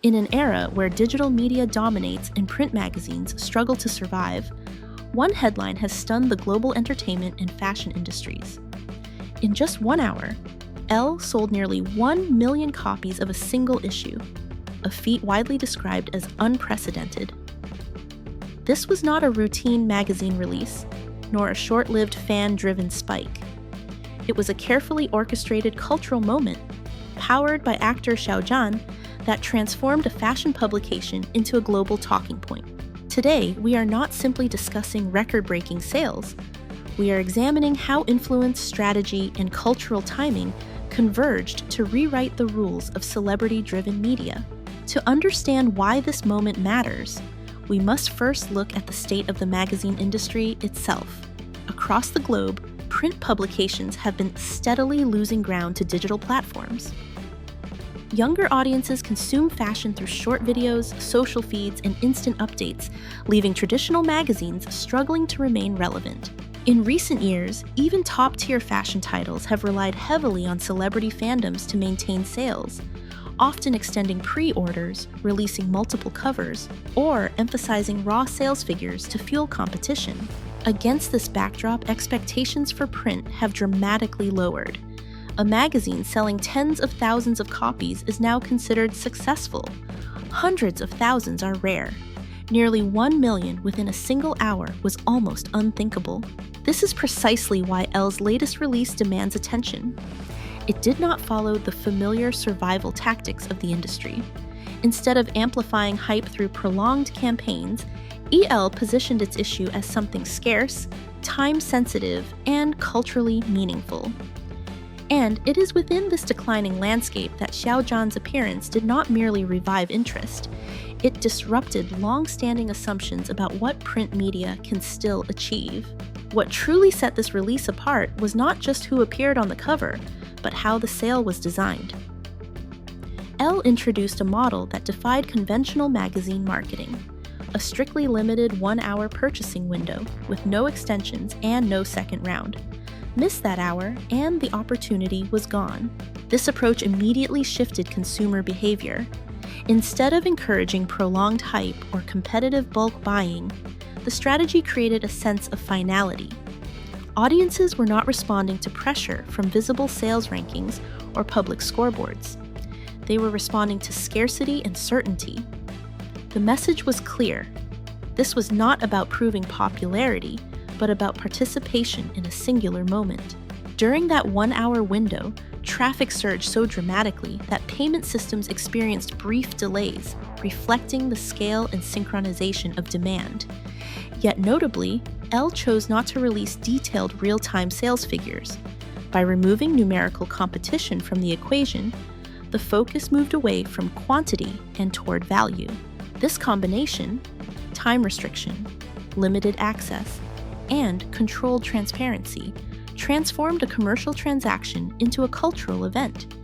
In an era where digital media dominates and print magazines struggle to survive, one headline has stunned the global entertainment and fashion industries. In just 1 hour, ELLE sold nearly 1 million copies of a single issue, a feat widely described as unprecedented. This was not a routine magazine release, nor a short-lived fan-driven spike. It was a carefully orchestrated cultural moment, powered by actor Xiao Zhan, that transformed a fashion publication into a global talking point. Today, we are not simply discussing record-breaking sales. We are examining how influence, strategy, and cultural timing converged to rewrite the rules of celebrity-driven media. To understand why this moment matters, we must first look at the state of the magazine industry itself. Across the globe, print publications have been steadily losing ground to digital platforms. Younger audiences consume fashion through short videos, social feeds, and instant updates, leaving traditional magazines struggling to remain relevant. In recent years, even top-tier fashion titles have relied heavily on celebrity fandoms to maintain sales, often extending pre-orders, releasing multiple covers, or emphasizing raw sales figures to fuel competition. Against this backdrop, expectations for print have dramatically lowered. A magazine selling tens of thousands of copies is now considered successful. Hundreds of thousands are rare. Nearly 1 million within a single hour was almost unthinkable. This is precisely why ELLE's latest release demands attention. It did not follow the familiar survival tactics of the industry. Instead of amplifying hype through prolonged campaigns, ELLE positioned its issue as something scarce, time-sensitive, and culturally meaningful. And it is within this declining landscape that Xiao Zhan's appearance did not merely revive interest. It disrupted long-standing assumptions about what print media can still achieve. What truly set this release apart was not just who appeared on the cover, but how the sale was designed. ELLE introduced a model that defied conventional magazine marketing, a strictly limited 1-hour purchasing window with no extensions and no second round. Miss that hour, and the opportunity was gone. This approach immediately shifted consumer behavior. Instead of encouraging prolonged hype or competitive bulk buying, the strategy created a sense of finality. Audiences were not responding to pressure from visible sales rankings or public scoreboards. They were responding to scarcity and certainty. The message was clear. This was not about proving popularity, but about participation in a singular moment. During that 1-hour window, traffic surged so dramatically that payment systems experienced brief delays, reflecting the scale and synchronization of demand. Yet notably, ELLE chose not to release detailed real-time sales figures. By removing numerical competition from the equation, the focus moved away from quantity and toward value. This combination, time restriction, limited access, and controlled transparency, transformed a commercial transaction into a cultural event.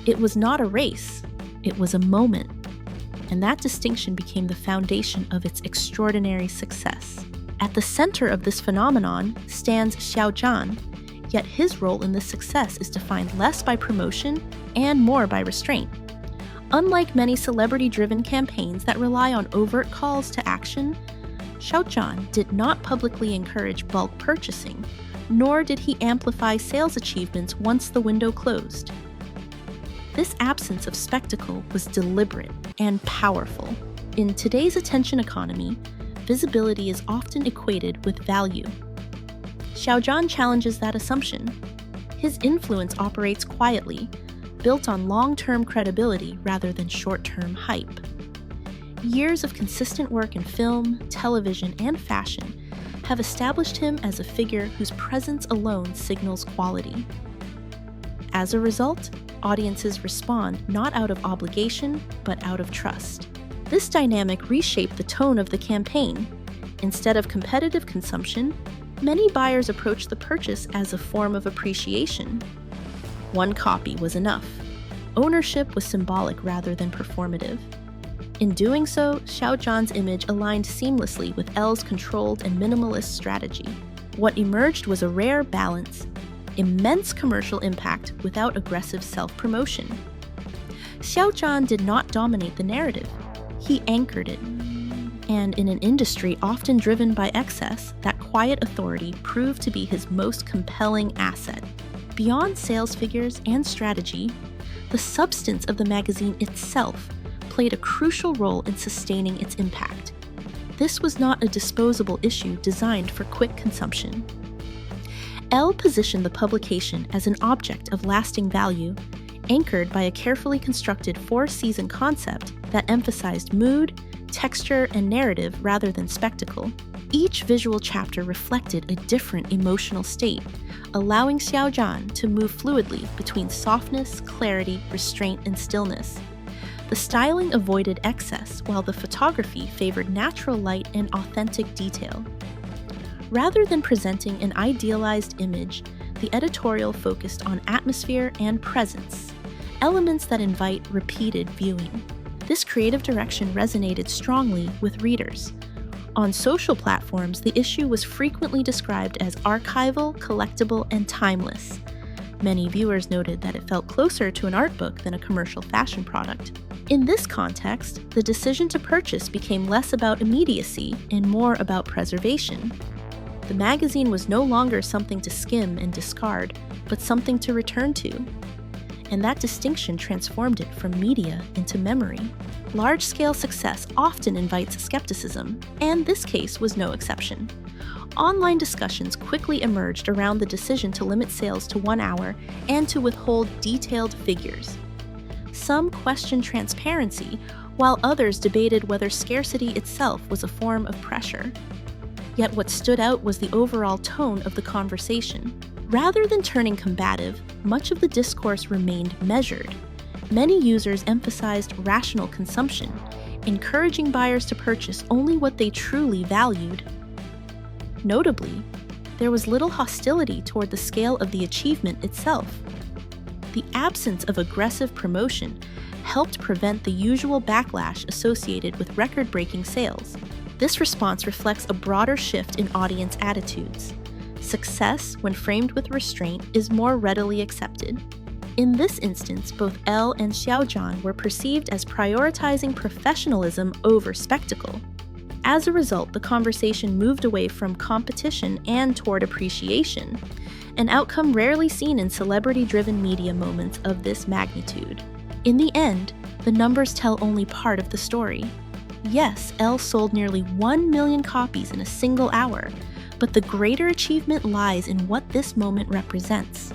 It was not a race, it was a moment. And that distinction became the foundation of its extraordinary success. At the center of this phenomenon stands Xiao Zhan, yet his role in this success is defined less by promotion and more by restraint. Unlike many celebrity-driven campaigns that rely on overt calls to action, Xiao Zhan did not publicly encourage bulk purchasing, nor did he amplify sales achievements once the window closed. This absence of spectacle was deliberate and powerful. In today's attention economy, visibility is often equated with value. Xiao Zhan challenges that assumption. His influence operates quietly, built on long-term credibility rather than short-term hype. Years of consistent work in film, television, and fashion have established him as a figure whose presence alone signals quality. As a result, audiences respond not out of obligation, but out of trust. This dynamic reshaped the tone of the campaign. Instead of competitive consumption, many buyers approached the purchase as a form of appreciation. One copy was enough. Ownership was symbolic rather than performative. In doing so, Xiao Zhan's image aligned seamlessly with ELLE's controlled and minimalist strategy. What emerged was a rare balance, immense commercial impact without aggressive self-promotion. Xiao Zhan did not dominate the narrative. He anchored it. And in an industry often driven by excess, that quiet authority proved to be his most compelling asset. Beyond sales figures and strategy, the substance of the magazine itself played a crucial role in sustaining its impact. This was not a disposable issue designed for quick consumption. ELLE positioned the publication as an object of lasting value, anchored by a carefully constructed 4-season concept that emphasized mood, texture, and narrative rather than spectacle. Each visual chapter reflected a different emotional state, allowing Xiao Zhan to move fluidly between softness, clarity, restraint, and stillness. The styling avoided excess, while the photography favored natural light and authentic detail. Rather than presenting an idealized image, the editorial focused on atmosphere and presence, elements that invite repeated viewing. This creative direction resonated strongly with readers. On social platforms, the issue was frequently described as archival, collectible, and timeless. Many viewers noted that it felt closer to an art book than a commercial fashion product. In this context, the decision to purchase became less about immediacy and more about preservation. The magazine was no longer something to skim and discard, but something to return to. And that distinction transformed it from media into memory. Large-scale success often invites skepticism, and this case was no exception. Online discussions quickly emerged around the decision to limit sales to 1 hour and to withhold detailed figures. Some questioned transparency, while others debated whether scarcity itself was a form of pressure. Yet what stood out was the overall tone of the conversation. Rather than turning combative, much of the discourse remained measured. Many users emphasized rational consumption, encouraging buyers to purchase only what they truly valued. Notably, there was little hostility toward the scale of the achievement itself. The absence of aggressive promotion helped prevent the usual backlash associated with record-breaking sales. This response reflects a broader shift in audience attitudes. Success, when framed with restraint, is more readily accepted. In this instance, both ELLE and Xiao Zhan were perceived as prioritizing professionalism over spectacle. As a result, the conversation moved away from competition and toward appreciation, an outcome rarely seen in celebrity-driven media moments of this magnitude. In the end, the numbers tell only part of the story. Yes, ELLE sold nearly 1 million copies in a single hour, but the greater achievement lies in what this moment represents.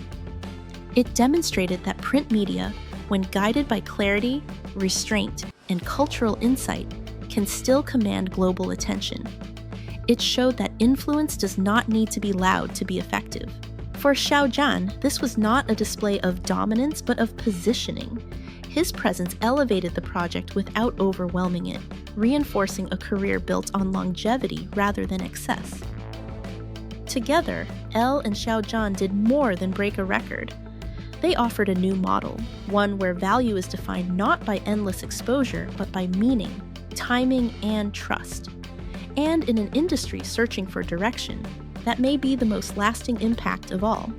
It demonstrated that print media, when guided by clarity, restraint, and cultural insight, can still command global attention. It showed that influence does not need to be loud to be effective. For Xiao Zhan, this was not a display of dominance but of positioning. His presence elevated the project without overwhelming it, reinforcing a career built on longevity rather than excess. Together, ELLE and Xiao Zhan did more than break a record. They offered a new model, one where value is defined not by endless exposure, but by meaning, timing, and trust. And in an industry searching for direction, that may be the most lasting impact of all.